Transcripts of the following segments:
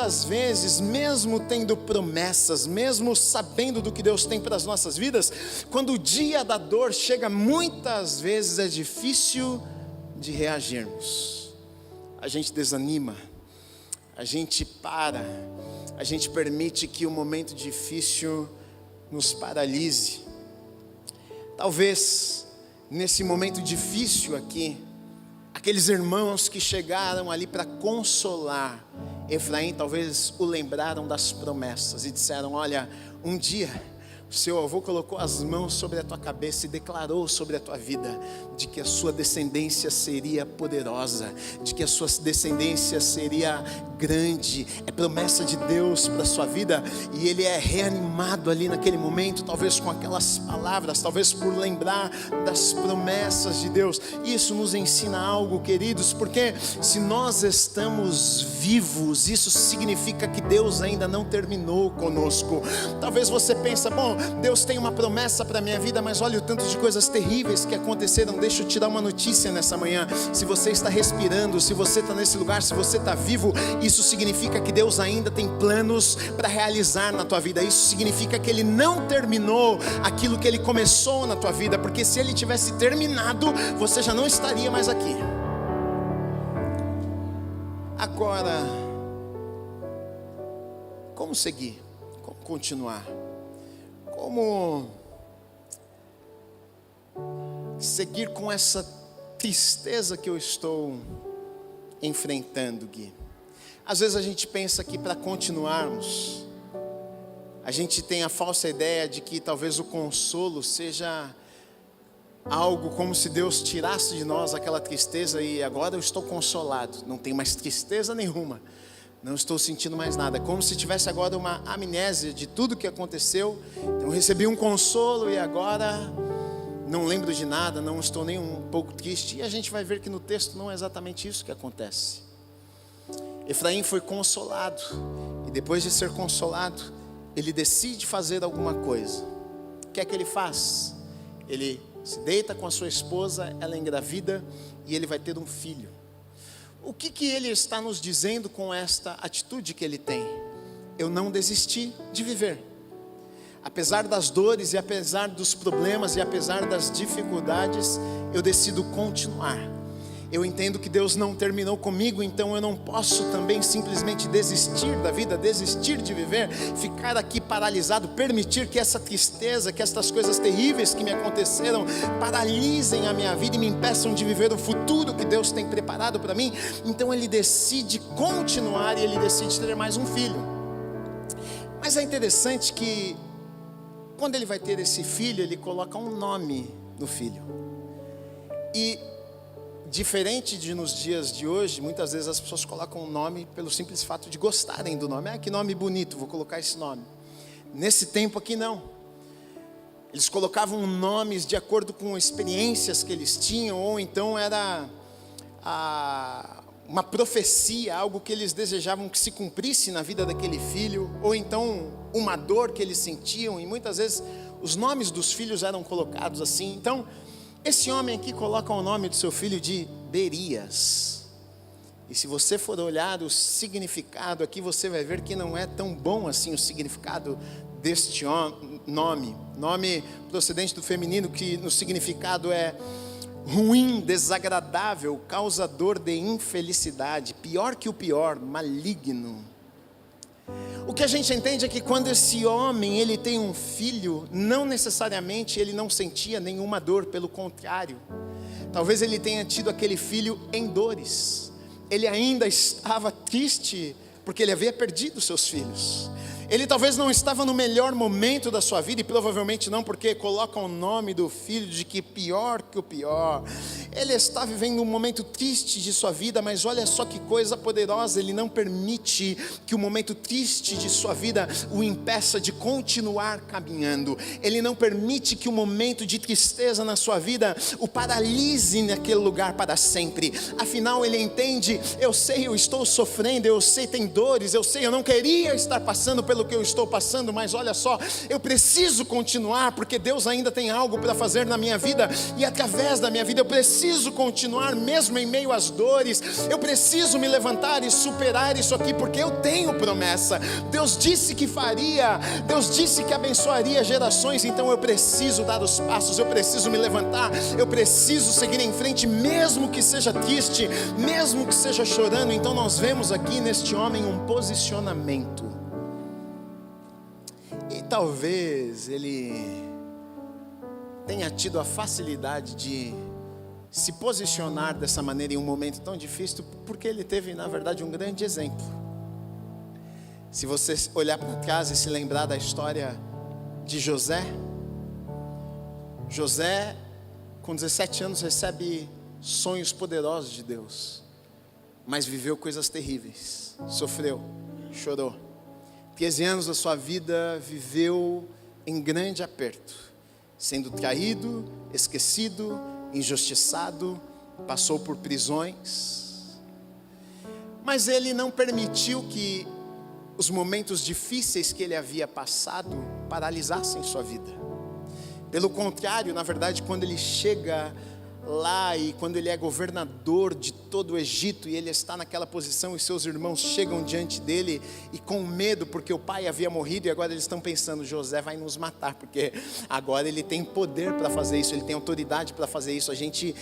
muitas vezes, mesmo tendo promessas, mesmo sabendo do que Deus tem para as nossas vidas, quando o dia da dor chega, muitas vezes é difícil de reagirmos. A gente desanima, a gente para, a gente permite que o momento difícil nos paralise. Talvez nesse momento difícil aqui, aqueles irmãos que chegaram ali para consolar Efraim, talvez o lembraram das promessas e disseram: olha, um dia o seu avô colocou as mãos sobre a tua cabeça e declarou sobre a tua vida de que a sua descendência seria poderosa, de que a sua descendência seria grande. É promessa de Deus para a sua vida, e ele é reanimado ali naquele momento, talvez com aquelas palavras, talvez por lembrar das promessas de Deus. Isso nos ensina algo, queridos, porque se nós estamos vivos, isso significa que Deus ainda não terminou conosco. Talvez você pense: bom, Deus tem uma promessa para a minha vida, mas olha o tanto de coisas terríveis que aconteceram. Deixa eu te dar uma notícia nessa manhã: se você está respirando, se você está nesse lugar, se você está vivo, isso significa que Deus ainda tem planos para realizar na tua vida. Isso significa que Ele não terminou aquilo que Ele começou na tua vida, porque se Ele tivesse terminado, você já não estaria mais aqui. Agora, como seguir? Como continuar? Como seguir com essa tristeza que eu estou enfrentando, Gui? Às vezes a gente pensa que para continuarmos, a gente tem a falsa ideia de que talvez o consolo seja algo como se Deus tirasse de nós aquela tristeza e agora eu estou consolado, não tenho mais tristeza nenhuma, não estou sentindo mais nada, como se tivesse agora uma amnésia de tudo que aconteceu. Então eu recebi um consolo e agora não lembro de nada, não estou nem um pouco triste. E a gente vai ver que no texto não é exatamente isso que acontece. Efraim foi consolado, e depois de ser consolado, ele decide fazer alguma coisa. O que é que ele faz? Ele se deita com a sua esposa, ela é engravida e ele vai ter um filho. O que ele está nos dizendo com esta atitude que ele tem? Eu não desisti de viver. Apesar das dores e apesar dos problemas e apesar das dificuldades, eu decido continuar. Eu entendo que Deus não terminou comigo, então eu não posso também simplesmente desistir da vida, desistir de viver, ficar aqui paralisado, permitir que essa tristeza, que estas coisas terríveis que me aconteceram paralisem a minha vida e me impeçam de viver o futuro que Deus tem preparado para mim. Então ele decide continuar e ele decide ter mais um filho. Mas é interessante que quando ele vai ter esse filho, ele coloca um nome no filho. E diferente de nos dias de hoje, muitas vezes as pessoas colocam um nome pelo simples fato de gostarem do nome. Que nome bonito, vou colocar esse nome. Nesse tempo aqui não. Eles colocavam nomes de acordo com experiências que eles tinham, ou então era uma profecia, algo que eles desejavam que se cumprisse na vida daquele filho, ou então uma dor que eles sentiam, e muitas vezes os nomes dos filhos eram colocados assim. Então esse homem aqui coloca o nome do seu filho de Berias. E se você for olhar o significado aqui, você vai ver que não é tão bom assim o significado deste nome. Nome procedente do feminino, que no significado é ruim, desagradável, causador de infelicidade, pior que o pior, maligno. O que a gente entende é que quando esse homem ele tem um filho, não necessariamente ele não sentia nenhuma dor, pelo contrário, talvez ele tenha tido aquele filho em dores. Ele ainda estava triste porque ele havia perdido seus filhos. Ele talvez não estava no melhor momento da sua vida, e provavelmente não, porque coloca o nome do filho de que pior que o pior. Ele está vivendo um momento triste de sua vida, mas olha só que coisa poderosa, ele não permite que o momento triste de sua vida o impeça de continuar caminhando. Ele não permite que o momento de tristeza na sua vida o paralise naquele lugar para sempre. Afinal ele entende: eu sei, eu estou sofrendo, eu sei, tem dores, eu sei, eu não queria estar passando pelo que eu estou passando, mas olha só, eu preciso continuar, porque Deus ainda tem algo para fazer na minha vida, e através da minha vida eu preciso preciso continuar mesmo em meio às dores, eu preciso me levantar e superar isso aqui, porque eu tenho promessa. Deus disse que faria, Deus disse que abençoaria gerações, então eu preciso dar os passos, eu preciso me levantar, eu preciso seguir em frente, mesmo que seja triste, mesmo que seja chorando. Então nós vemos aqui neste homem um posicionamento. E talvez ele tenha tido a facilidade de se posicionar dessa maneira em um momento tão difícil, porque ele teve, na verdade, um grande exemplo. Se você olhar para trás e se lembrar da história de José, José, com 17 anos, recebe sonhos poderosos de Deus, mas viveu coisas terríveis, sofreu, chorou. 13 anos da sua vida viveu em grande aperto, sendo traído, esquecido, injustiçado, passou por prisões. Mas ele não permitiu que os momentos difíceis que ele havia passado paralisassem sua vida. Pelo contrário, na verdade, quando ele chega lá e quando ele é governador de todo o Egito e ele está naquela posição e seus irmãos chegam diante dele e com medo porque o pai havia morrido, e agora eles estão pensando: José vai nos matar, porque agora ele tem poder para fazer isso, ele tem autoridade para fazer isso, a gente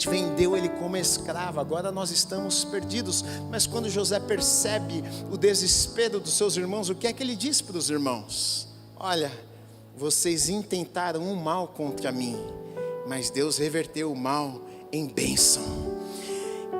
vendeu ele como escravo, agora nós estamos perdidos. Mas quando José percebe o desespero dos seus irmãos, o que é que ele diz para os irmãos? Olha, vocês intentaram um mal contra mim, mas Deus reverteu o mal em bênção.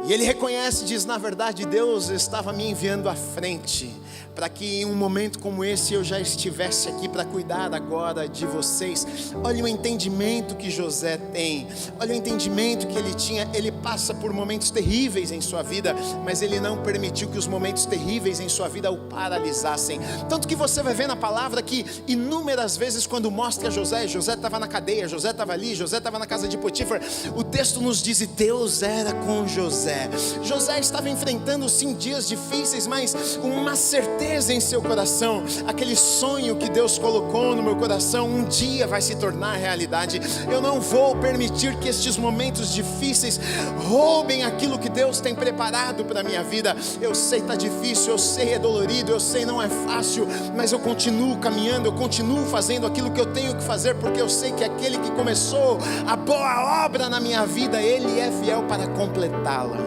E ele reconhece, diz: na verdade Deus estava me enviando à frente, para que em um momento como esse eu já estivesse aqui para cuidar agora de vocês. Olha o entendimento que José tem, olha o entendimento que ele tinha. Ele passa por momentos terríveis em sua vida, mas ele não permitiu que os momentos terríveis em sua vida o paralisassem. Tanto que você vai ver na palavra que inúmeras vezes quando mostra José estava na cadeia, José estava ali, José estava na casa de Potifar, o texto nos diz: e Deus era com José. José estava enfrentando sim dias difíceis, mas uma certeza em seu coração, aquele sonho que Deus colocou no meu coração, um dia vai se tornar realidade. Eu não vou permitir que estes momentos difíceis roubem aquilo que Deus tem preparado para a minha vida. Eu sei está difícil, eu sei é dolorido, eu sei não é fácil, mas eu continuo caminhando, eu continuo fazendo aquilo que eu tenho que fazer, porque eu sei que aquele que começou a boa obra na minha vida, Ele é fiel para completá-la.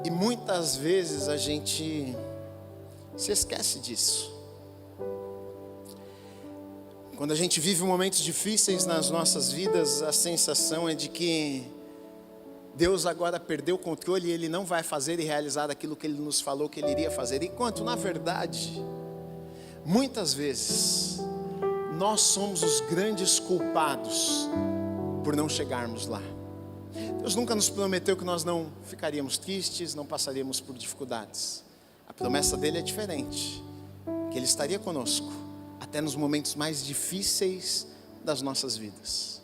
E muitas vezes a gente se esquece disso. Quando a gente vive momentos difíceis nas nossas vidas, a sensação é de que Deus agora perdeu o controle e Ele não vai fazer e realizar aquilo que Ele nos falou que Ele iria fazer. Enquanto, na verdade, muitas vezes, nós somos os grandes culpados por não chegarmos lá. Deus nunca nos prometeu que nós não ficaríamos tristes, não passaríamos por dificuldades. A promessa dele é diferente, que Ele estaria conosco, até nos momentos mais difíceis das nossas vidas.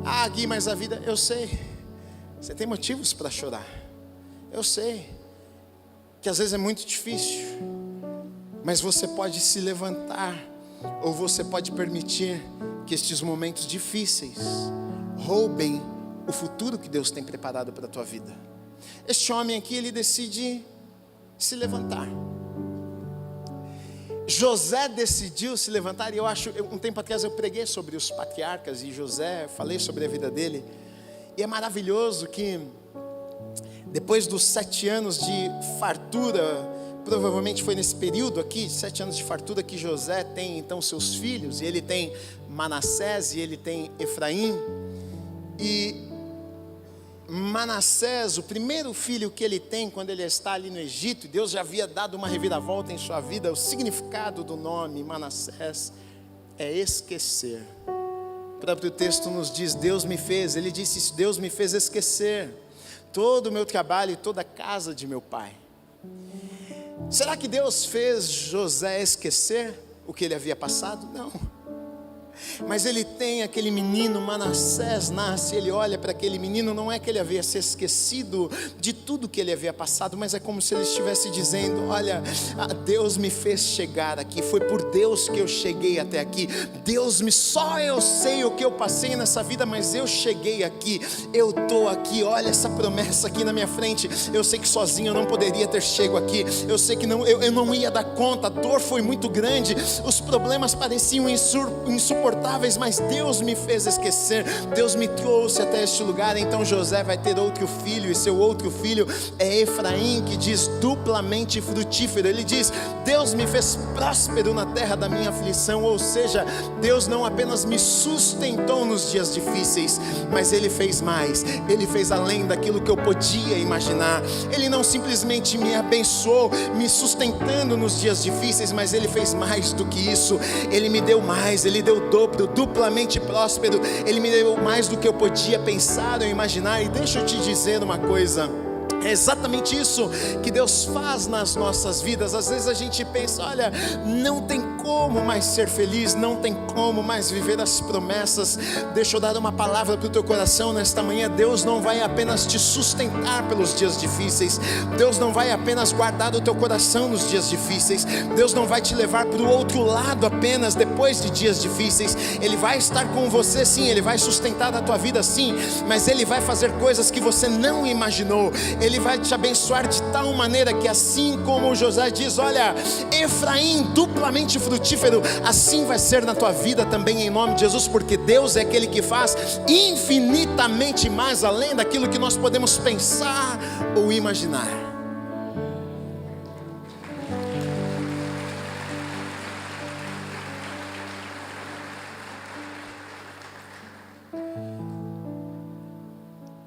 Ah, Gui, mas a vida, eu sei, você tem motivos para chorar. Eu sei, que às vezes é muito difícil, mas você pode se levantar, ou você pode permitir que estes momentos difíceis roubem o futuro que Deus tem preparado para a tua vida. Este homem aqui, ele decide se levantar. José decidiu se levantar, e eu acho, um tempo atrás eu preguei sobre os patriarcas e José, falei sobre a vida dele, e é maravilhoso que depois dos 7 anos de fartura, provavelmente foi nesse período aqui, 7 anos de fartura, que José tem então seus filhos, e ele tem Manassés e ele tem Efraim. E Manassés, o primeiro filho que ele tem quando ele está ali no Egito, Deus já havia dado uma reviravolta em sua vida. O significado do nome Manassés é esquecer. O próprio texto nos diz: Deus me fez, ele disse isso, Deus me fez esquecer todo o meu trabalho e toda a casa de meu pai. Será que Deus fez José esquecer o que ele havia passado? Não. Mas ele tem aquele menino, Manassés nasce, ele olha para aquele menino, não é que ele havia se esquecido de tudo que ele havia passado, mas é como se ele estivesse dizendo: olha, Deus me fez chegar aqui, foi por Deus que eu cheguei até aqui, só eu sei o que eu passei nessa vida, mas eu cheguei aqui, eu estou aqui, olha essa promessa aqui na minha frente, eu sei que sozinho eu não poderia ter chego aqui, eu sei que eu não ia dar conta, a dor foi muito grande, os problemas pareciam insuportáveis, mas Deus me fez esquecer, Deus me trouxe até este lugar. Então José vai ter outro filho, e seu outro filho é Efraim, que diz duplamente frutífero. Ele diz: Deus me fez próspero na terra da minha aflição, ou seja, Deus não apenas me sustentou nos dias difíceis, mas Ele fez mais, Ele fez além daquilo que eu podia imaginar. Ele não simplesmente me abençoou, me sustentando nos dias difíceis, mas Ele fez mais do que isso, Ele me deu mais, Ele deu o dobro, duplamente próspero, Ele me deu mais do que eu podia pensar ou imaginar. E deixa eu te dizer uma coisa, é exatamente isso que Deus faz nas nossas vidas. Às vezes a gente pensa: olha, não tem como mais ser feliz, não tem como mais viver as promessas. Deixa eu dar uma palavra para o teu coração nesta manhã. Deus não vai apenas te sustentar pelos dias difíceis, Deus não vai apenas guardar o teu coração nos dias difíceis, Deus não vai te levar para o outro lado apenas depois de dias difíceis. Ele vai estar com você sim, Ele vai sustentar a tua vida sim, mas Ele vai fazer coisas que você não imaginou. Ele vai te abençoar de tal maneira que, assim como José diz: olha, Efraim duplamente frutífero, assim vai ser na tua vida também, em nome de Jesus, porque Deus é aquele que faz infinitamente mais além daquilo que nós podemos pensar ou imaginar.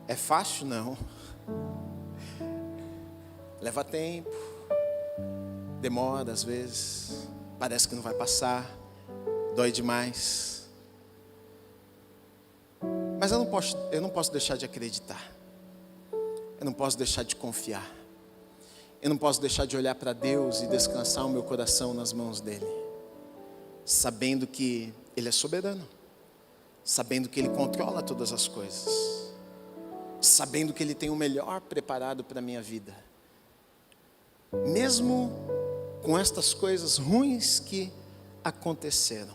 É fácil? Não. Leva tempo, demora às vezes, parece que não vai passar, dói demais. Mas eu não posso deixar de acreditar, eu não posso deixar de confiar, eu não posso deixar de olhar para Deus e descansar o meu coração nas mãos dEle, sabendo que Ele é soberano, sabendo que Ele controla todas as coisas, sabendo que Ele tem o melhor preparado para a minha vida. Mesmo com estas coisas ruins que aconteceram.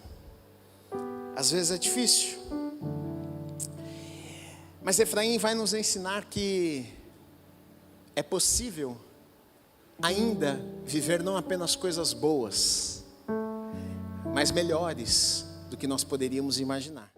Às vezes é difícil, mas Efraim vai nos ensinar que é possível ainda viver não apenas coisas boas, mas melhores do que nós poderíamos imaginar.